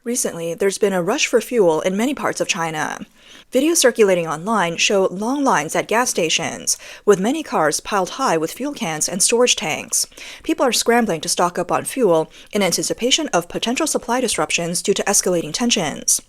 Recently, there's been a rush for fuel in many parts of China. Videos circulating online show long lines at gas stations, with many cars piled high with fuel cans and storage tanks. People are scrambling to stock up on fuel in anticipation of potential supply disruptions due to escalating tensions.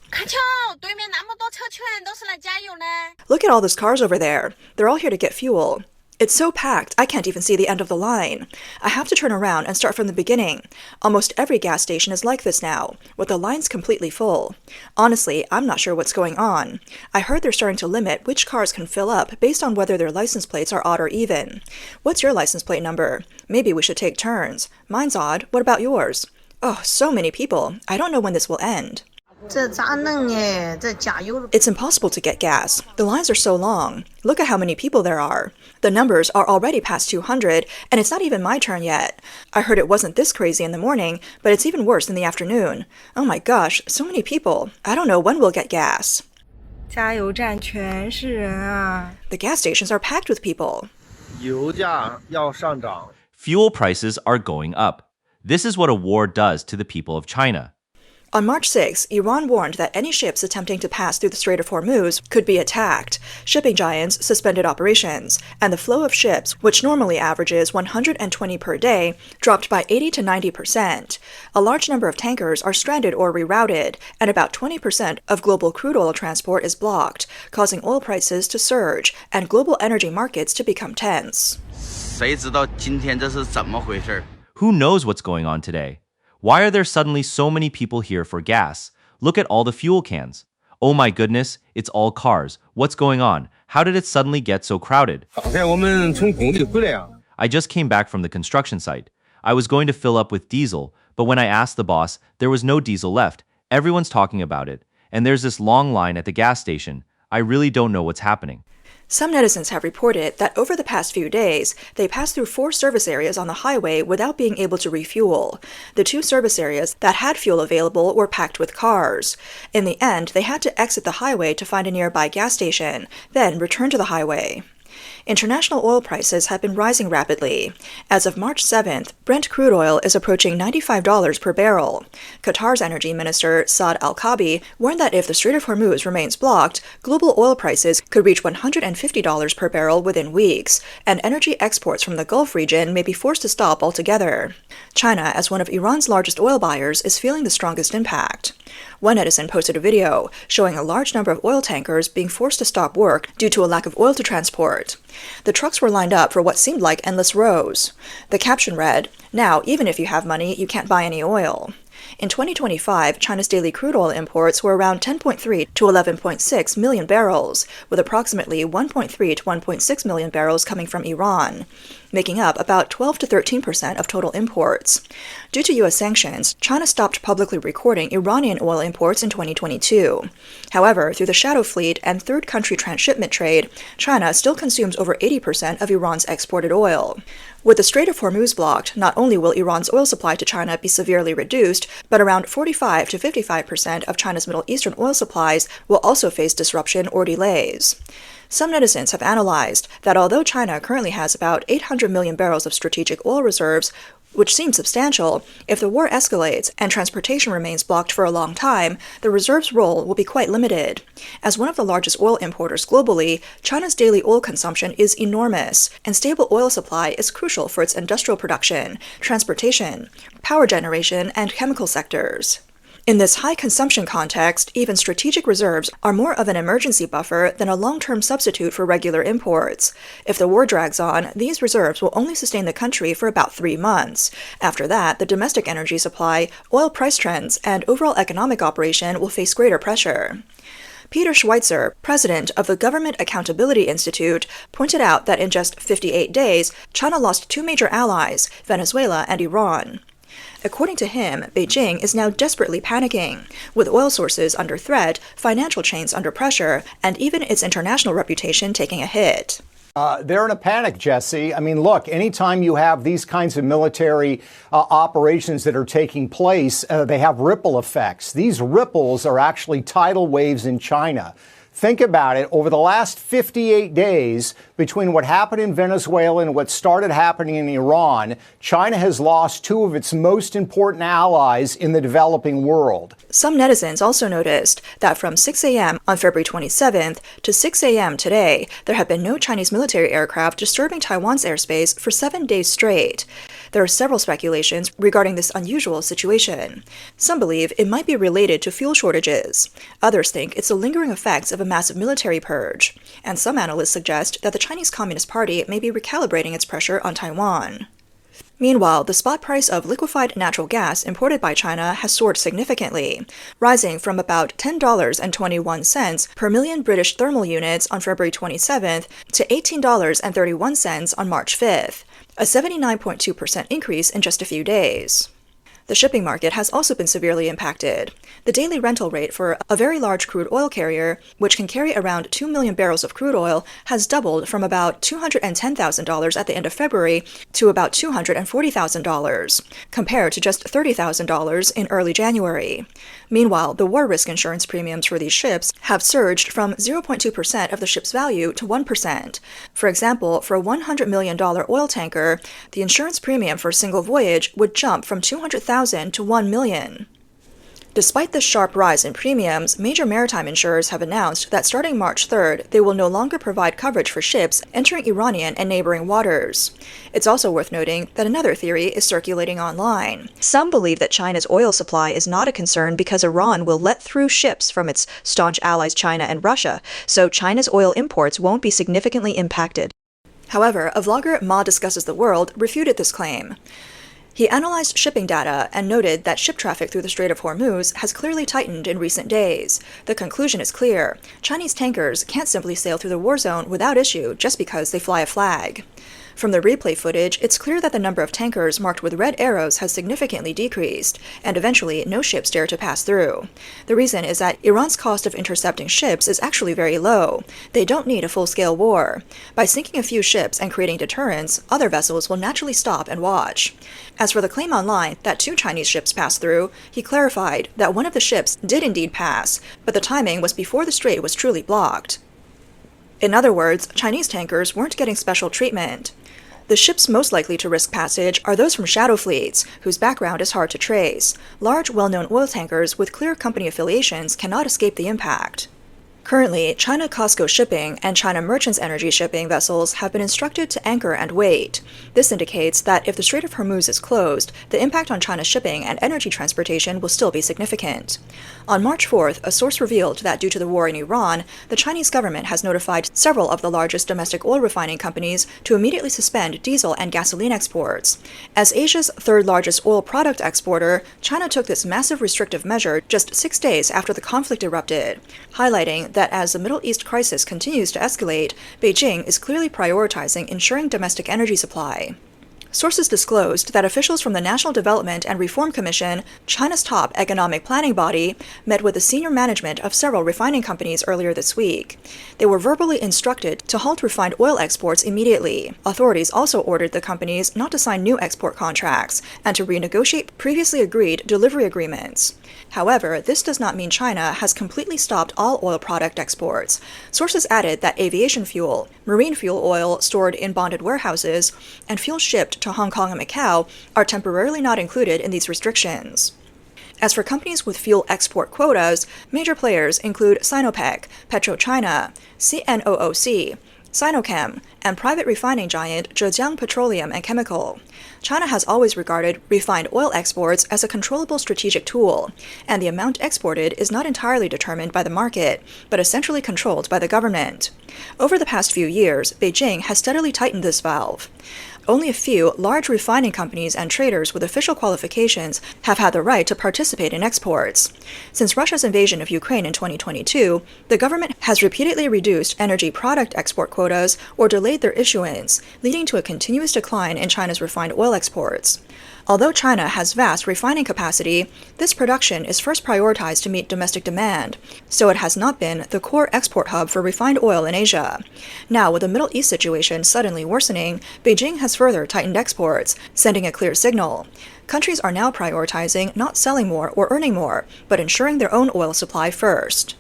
Look at all those cars over there. They're all here to get fuel. It's so packed, I can't even see the end of the line. I have to turn around and start from the beginning. Almost every gas station is like this now, with the lines completely full. Honestly, I'm not sure what's going on. I heard they're starting to limit which cars can fill up based on whether their license plates are odd or even. What's your license plate number? Maybe we should take turns. Mine's odd. What about yours? Oh, so many people. I don't know when this will end. It's impossible to get gas. The lines are so long. Look at how many people there are. The numbers are already past 200, and it's not even my turn yet. I heard it wasn't this crazy in the morning, but it's even worse in the afternoon. Oh my gosh, so many people. I don't know when we'll get gas. The gas stations are packed with people. Fuel prices are going up. This is what a war does to the people of China. On March 6, Iran warned that any ships attempting to pass through the Strait of Hormuz could be attacked. Shipping giants suspended operations, and the flow of ships, which normally averages 120 per day, dropped by 80 to 90%. A large number of tankers are stranded or rerouted, and about 20% of global crude oil transport is blocked, causing oil prices to surge and global energy markets to become tense. Who knows what's going on today? Why are there suddenly so many people here for gas? Look at all the fuel cans. Oh my goodness, it's all cars. What's going on? How did it suddenly get so crowded? I just came back from the construction site. I was going to fill up with diesel, but when I asked the boss, there was no diesel left. Everyone's talking about it. And there's this long line at the gas station. I really don't know what's happening. Some netizens have reported that over the past few days, they passed through 4 service areas on the highway without being able to refuel. The 2 service areas that had fuel available were packed with cars. In the end, they had to exit the highway to find a nearby gas station, then return to the highway. International oil prices have been rising rapidly. As of March 7th, Brent crude oil is approaching $95 per barrel. Qatar's energy minister, Saad Al-Kaabi, warned that if the Strait of Hormuz remains blocked, global oil prices could reach $150 per barrel within weeks, and energy exports from the Gulf region may be forced to stop altogether. China, as one of Iran's largest oil buyers, is feeling the strongest impact. One netizen posted a video showing a large number of oil tankers being forced to stop work due to a lack of oil to transport. The trucks were lined up for what seemed like endless rows. The caption read, "Now, even if you have money, you can't buy any oil." In 2025, China's daily crude oil imports were around 10.3 to 11.6 million barrels, with approximately 1.3 to 1.6 million barrels coming from Iran, making up about 12 to 13% of total imports. Due to U.S. sanctions, China stopped publicly recording Iranian oil imports in 2022. However, through the shadow fleet and third country transshipment trade, China still consumes over 80% of Iran's exported oil. With the Strait of Hormuz blocked, not only will Iran's oil supply to China be severely reduced, but around 45 to 55% of China's Middle Eastern oil supplies will also face disruption or delays. Some netizens have analyzed that although China currently has about 800 million barrels of strategic oil reserves, which seems substantial, if the war escalates and transportation remains blocked for a long time, the reserve's role will be quite limited. As one of the largest oil importers globally, China's daily oil consumption is enormous, and stable oil supply is crucial for its industrial production, transportation, power generation, and chemical sectors. In this high consumption context, even strategic reserves are more of an emergency buffer than a long-term substitute for regular imports. If the war drags on, these reserves will only sustain the country for about 3 months. After that, the domestic energy supply, oil price trends, and overall economic operation will face greater pressure. Peter Schweitzer, president of the Government Accountability Institute, pointed out that in just 58 days, China lost 2 major allies, Venezuela and Iran. According to him, Beijing is now desperately panicking, with oil sources under threat, financial chains under pressure, and even its international reputation taking a hit. They're in a panic, Jesse. I mean, look, anytime you have these kinds of military operations that are taking place, they have ripple effects. These ripples are actually tidal waves in China. Think about it. Over the last 58 days, between what happened in Venezuela and what started happening in Iran, China has lost two of its most important allies in the developing world. Some netizens also noticed that from 6 a.m. on February 27th to 6 a.m. today, there have been no Chinese military aircraft disturbing Taiwan's airspace for 7 days straight. There are several speculations regarding this unusual situation. Some believe it might be related to fuel shortages. Others think it's the lingering effects of a massive military purge. And some analysts suggest that the Chinese Communist Party may be recalibrating its pressure on Taiwan. Meanwhile, the spot price of liquefied natural gas imported by China has soared significantly, rising from about $10.21 per million British thermal units on February 27th to $18.31 on March 5th, a 79.2% increase in just a few days. The shipping market has also been severely impacted. The daily rental rate for a very large crude oil carrier, which can carry around 2 million barrels of crude oil, has doubled from about $210,000 at the end of February to about $240,000, compared to just $30,000 in early January. Meanwhile, the war risk insurance premiums for these ships have surged from 0.2% of the ship's value to 1%. For example, for a $100 million oil tanker, the insurance premium for a single voyage would jump from $200,000 to $1 million. Despite this sharp rise in premiums, major maritime insurers have announced that starting March 3rd, they will no longer provide coverage for ships entering Iranian and neighboring waters. It's also worth noting that another theory is circulating online. Some believe that China's oil supply is not a concern because Iran will let through ships from its staunch allies China and Russia, so China's oil imports won't be significantly impacted. However, a vlogger Ma Discusses the World refuted this claim. He analyzed shipping data and noted that ship traffic through the Strait of Hormuz has clearly tightened in recent days. The conclusion is clear. Chinese tankers can't simply sail through the war zone without issue just because they fly a flag. From the replay footage, it's clear that the number of tankers marked with red arrows has significantly decreased, and eventually no ships dare to pass through. The reason is that Iran's cost of intercepting ships is actually very low. They don't need a full-scale war. By sinking a few ships and creating deterrence, other vessels will naturally stop and watch. As for the claim online that 2 Chinese ships passed through, he clarified that one of the ships did indeed pass, but the timing was before the strait was truly blocked. In other words, Chinese tankers weren't getting special treatment. The ships most likely to risk passage are those from shadow fleets, whose background is hard to trace. Large, well-known oil tankers with clear company affiliations cannot escape the impact. Currently, China COSCO Shipping and China Merchants Energy shipping vessels have been instructed to anchor and wait. This indicates that if the Strait of Hormuz is closed, the impact on China's shipping and energy transportation will still be significant. On March 4th, a source revealed that due to the war in Iran, the Chinese government has notified several of the largest domestic oil refining companies to immediately suspend diesel and gasoline exports. As Asia's third-largest oil product exporter, China took this massive restrictive measure just 6 days after the conflict erupted, highlighting that as the Middle East crisis continues to escalate, Beijing is clearly prioritizing ensuring domestic energy supply. Sources disclosed that officials from the National Development and Reform Commission, China's top economic planning body, met with the senior management of several refining companies earlier this week. They were verbally instructed to halt refined oil exports immediately. Authorities also ordered the companies not to sign new export contracts and to renegotiate previously agreed delivery agreements. However, this does not mean China has completely stopped all oil product exports. Sources added that aviation fuel, marine fuel oil stored in bonded warehouses, and fuel shipped to Hong Kong and Macau are temporarily not included in these restrictions. As for companies with fuel export quotas, major players include Sinopec, PetroChina, CNOOC, Sinochem, and private refining giant Zhejiang Petroleum and Chemical. China has always regarded refined oil exports as a controllable strategic tool, and the amount exported is not entirely determined by the market, but essentially controlled by the government. Over the past few years, Beijing has steadily tightened this valve. Only a few large refining companies and traders with official qualifications have had the right to participate in exports. Since Russia's invasion of Ukraine in 2022, the government has repeatedly reduced energy product export quotas or delayed their issuance, leading to a continuous decline in China's refined oil exports. Although China has vast refining capacity, this production is first prioritized to meet domestic demand, so it has not been the core export hub for refined oil in Asia. Now, with the Middle East situation suddenly worsening, Beijing has further tightened exports, sending a clear signal. Countries are now prioritizing not selling more or earning more, but ensuring their own oil supply first.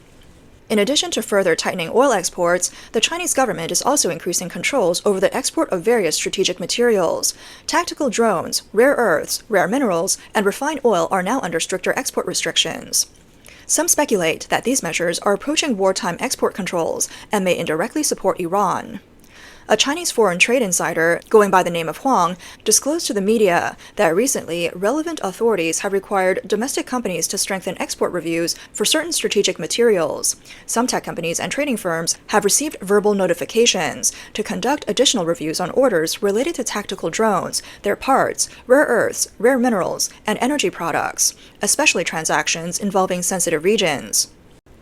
In addition to further tightening oil exports, the Chinese government is also increasing controls over the export of various strategic materials. Tactical drones, rare earths, rare minerals, and refined oil are now under stricter export restrictions. Some speculate that these measures are approaching wartime export controls and may indirectly support Iran. A Chinese foreign trade insider, going by the name of Huang, disclosed to the media that recently relevant authorities have required domestic companies to strengthen export reviews for certain strategic materials. Some tech companies and trading firms have received verbal notifications to conduct additional reviews on orders related to tactical drones, their parts, rare earths, rare minerals, and energy products, especially transactions involving sensitive regions.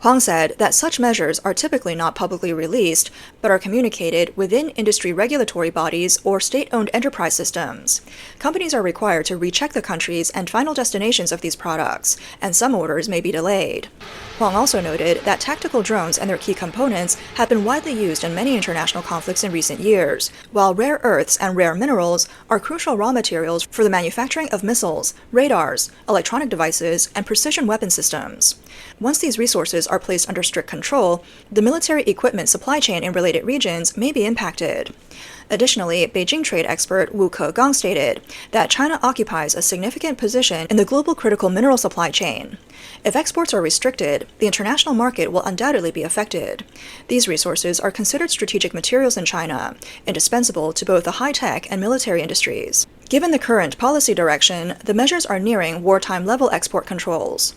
Huang said that such measures are typically not publicly released, but are communicated within industry regulatory bodies or state-owned enterprise systems. Companies are required to recheck the countries and final destinations of these products, and some orders may be delayed. Huang also noted that tactical drones and their key components have been widely used in many international conflicts in recent years, while rare earths and rare minerals are crucial raw materials for the manufacturing of missiles, radars, electronic devices, and precision weapon systems. Once these resources are placed under strict control, the military equipment supply chain in related regions may be impacted. Additionally, Beijing trade expert Wu Kegang stated that China occupies a significant position in the global critical mineral supply chain. If exports are restricted, the international market will undoubtedly be affected. These resources are considered strategic materials in China, indispensable to both the high-tech and military industries. Given the current policy direction, the measures are nearing wartime-level export controls.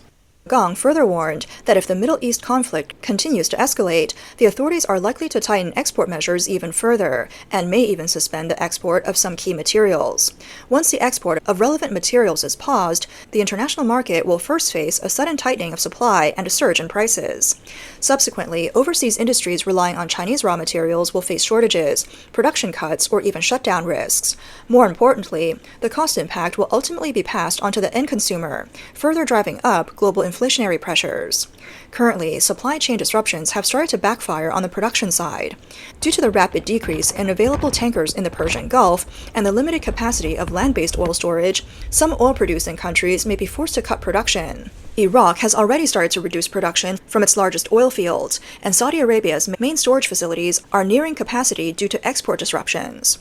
Gang further warned that if the Middle East conflict continues to escalate, the authorities are likely to tighten export measures even further, and may even suspend the export of some key materials. Once the export of relevant materials is paused, the international market will first face a sudden tightening of supply and a surge in prices. Subsequently, overseas industries relying on Chinese raw materials will face shortages, production cuts, or even shutdown risks. More importantly, the cost impact will ultimately be passed onto the end consumer, further driving up global inflationary pressures. Currently, supply chain disruptions have started to backfire on the production side. Due to the rapid decrease in available tankers in the Persian Gulf and the limited capacity of land-based oil storage, some oil-producing countries may be forced to cut production. Iraq has already started to reduce production from its largest oil fields, and Saudi Arabia's main storage facilities are nearing capacity due to export disruptions.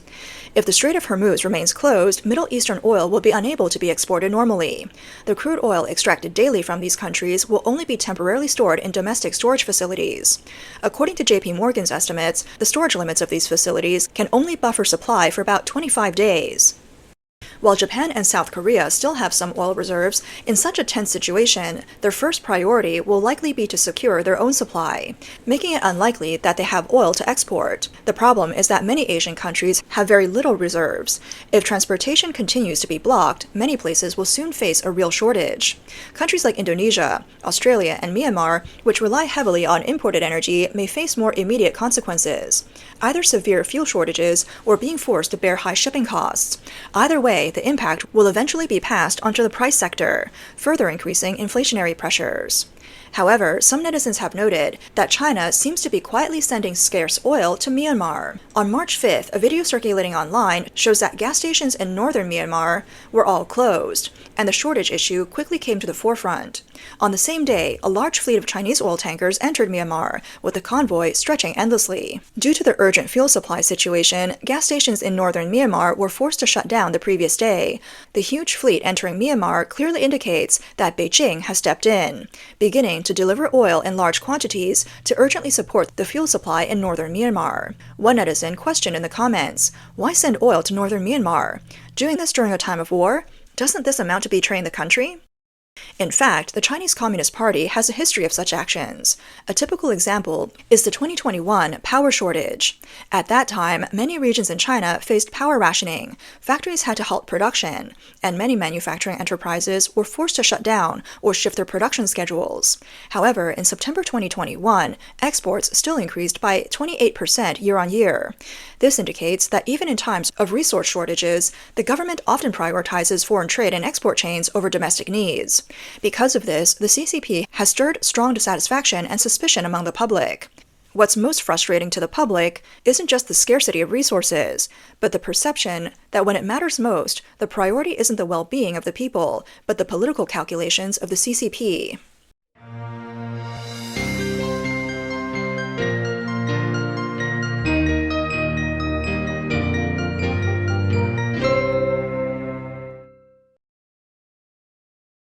If the Strait of Hormuz remains closed, Middle Eastern oil will be unable to be exported normally. The crude oil extracted daily from these countries will only be temporarily stored in domestic storage facilities. According to JP Morgan's estimates, the storage limits of these facilities can only buffer supply for about 25 days. While Japan and South Korea still have some oil reserves, in such a tense situation, their first priority will likely be to secure their own supply, making it unlikely that they have oil to export. The problem is that many Asian countries have very little reserves. If transportation continues to be blocked, many places will soon face a real shortage. Countries like Indonesia, Australia, and Myanmar, which rely heavily on imported energy, may face more immediate consequences, either severe fuel shortages or being forced to bear high shipping costs. Either way, the impact will eventually be passed onto the price sector, further increasing inflationary pressures. However, some netizens have noted that China seems to be quietly sending scarce oil to Myanmar. On March 5th, a video circulating online shows that gas stations in northern Myanmar were all closed, and the shortage issue quickly came to the forefront. On the same day, a large fleet of Chinese oil tankers entered Myanmar, with the convoy stretching endlessly. Due to the urgent fuel supply situation, gas stations in northern Myanmar were forced to shut down the previous day. The huge fleet entering Myanmar clearly indicates that Beijing has stepped in, beginning to deliver oil in large quantities to urgently support the fuel supply in northern Myanmar. One netizen questioned in the comments, "Why send oil to northern Myanmar? Doing this during a time of war? Doesn't this amount to betraying the country?" In fact, the Chinese Communist Party has a history of such actions. A typical example is the 2021 power shortage. At that time, many regions in China faced power rationing, factories had to halt production, and many manufacturing enterprises were forced to shut down or shift their production schedules. However, in September 2021, exports still increased by 28% year-on-year. This indicates that even in times of resource shortages, the government often prioritizes foreign trade and export chains over domestic needs. Because of this, the CCP has stirred strong dissatisfaction and suspicion among the public. What's most frustrating to the public isn't just the scarcity of resources, but the perception that when it matters most, the priority isn't the well-being of the people, but the political calculations of the CCP.